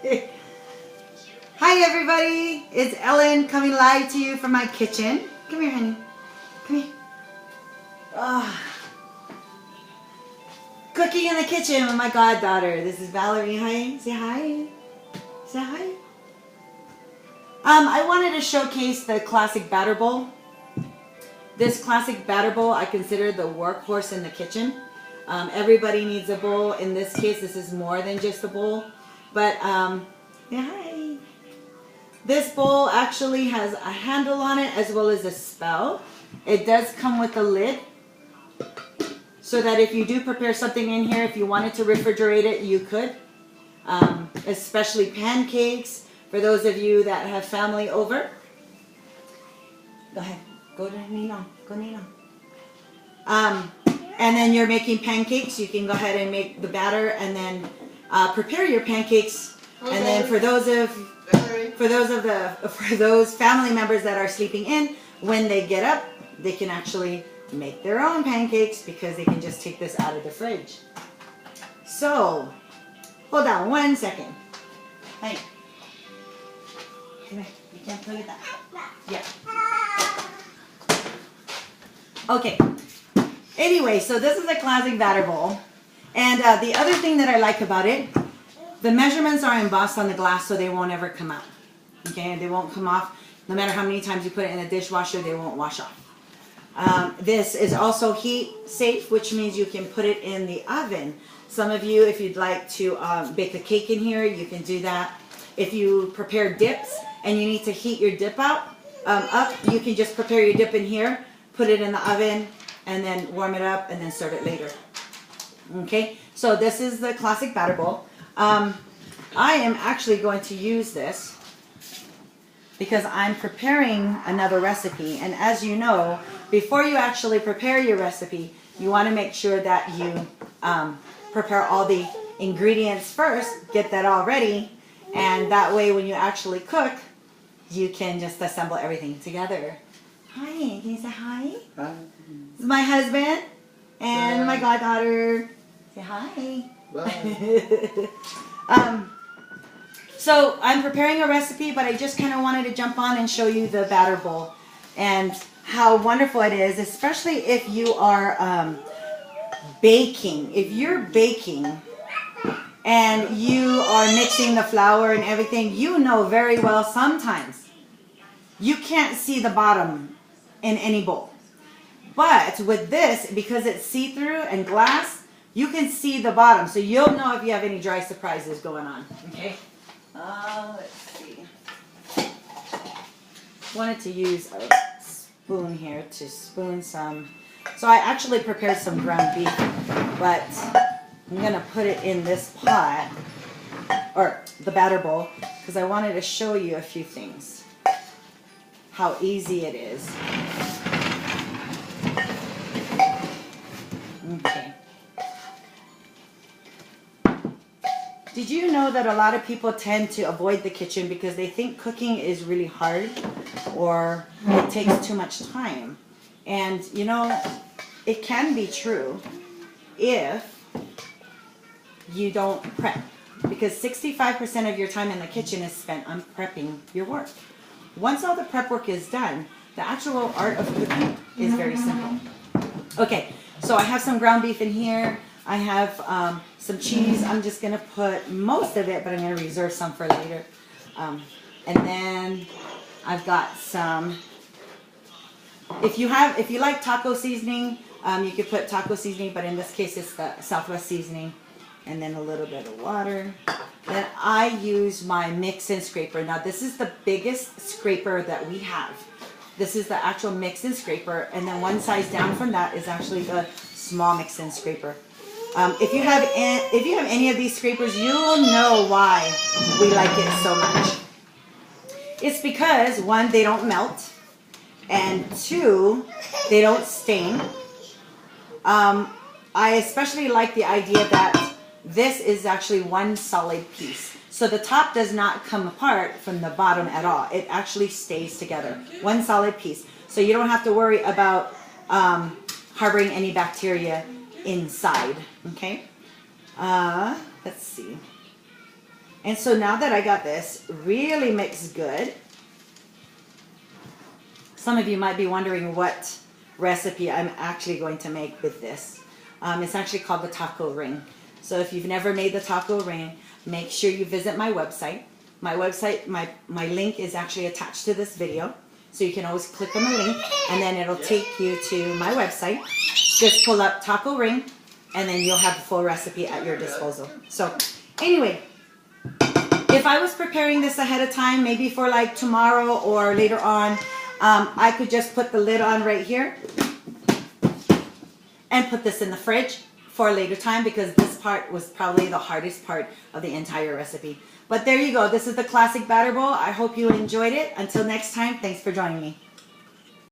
Hi everybody, it's Ellen coming live to you from my kitchen. Come here, honey. Come here. Cooking in the kitchen with my goddaughter. This is Valerie. Hi. Say hi. Say hi. I wanted to showcase the classic batter bowl. This classic batter bowl I consider the workhorse in the kitchen. Everybody needs a bowl. In this case, this is more than just a bowl. But, yeah, hi. This bowl actually has a handle on it as well as a spout. It does come with a lid. So that if you do prepare something in here, if you wanted to refrigerate it, you could. Especially pancakes, for those of you that have family over. Go ahead. Go to Nino. Go Nino. And then you're making pancakes. You can go ahead and make the batter and then prepare your pancakes. Okay. And then for those family members that are sleeping in, when they get up, they can actually make their own pancakes because they can just take this out of the fridge. So, hold on 1 second. Hey. Come here. You can't look at that. Yeah. Okay. Anyway, so this is a classic batter bowl. And the other thing that I like about it, the measurements are embossed on the glass so they won't ever come out. Okay, they won't come off. No matter how many times you put it in a dishwasher, they won't wash off. This is also heat safe, which means you can put it in the oven. Some of you, if you'd like to bake a cake in here, you can do that. If you prepare dips and you need to heat your dip up, you can just prepare your dip in here, put it in the oven, and then warm it up and then serve it later. Okay, so this is the classic batter bowl. I am actually going to use this because I'm preparing another recipe. And as you know, before you actually prepare your recipe, you want to make sure that you prepare all the ingredients first, get that all ready, and that way when you actually cook, you can just assemble everything together. Hi, can you say hi? Hi. This is my husband and my goddaughter. Say hi. Bye. So I'm preparing a recipe, but I just kind of wanted to jump on and show you the batter bowl and how wonderful it is, especially if you are baking. If you're baking and you are mixing the flour and everything, you know very well sometimes you can't see the bottom in any bowl. But with this, because it's see-through and glass, you can see the bottom. So you'll know if you have any dry surprises going on. Okay? Let's see. Wanted to use a spoon here to spoon some. So I actually prepared some ground beef, but I'm going to put it in this pot, or the batter bowl, because I wanted to show you a few things. How easy it is. Okay. Did you know that a lot of people tend to avoid the kitchen because they think cooking is really hard or it takes too much time? And you know, it can be true if you don't prep, because 65% of your time in the kitchen is spent on prepping your work. Once all the prep work is done, the actual art of cooking is very simple. Okay, so I have some ground beef in here. I have some cheese. I'm just going to put most of it, but I'm going to reserve some for later. And then I've got some, if you like taco seasoning, you could put taco seasoning, but in this case it's the Southwest seasoning. And then a little bit of water. Then I use my mix-in scraper. Now this is the biggest scraper that we have. This is the actual mix-in scraper, and then one size down from that is actually the small mix-in scraper. If you have any of these scrapers, you'll know why we like it so much. It's because, one, they don't melt, and two, they don't stain. I especially like the idea that this is actually one solid piece. So the top does not come apart from the bottom at all. It actually stays together. One solid piece. So you don't have to worry about harboring any bacteria inside. Okay? Let's see. And so now that I got this really mixed good, some of you might be wondering what recipe I'm actually going to make with this. It's actually called the taco ring. So if you've never made the taco ring, make sure you visit my website. My website, my link is actually attached to this video. So you can always click on the link and then it'll take you to my website. Just pull up taco ring and then you'll have the full recipe at your disposal. So anyway, if I was preparing this ahead of time, maybe for like tomorrow or later on, I could just put the lid on right here and put this in the fridge for a later time, because this part was probably the hardest part of the entire recipe. But there you go. This is the classic batter bowl. I hope you enjoyed it. Until next time, thanks for joining me.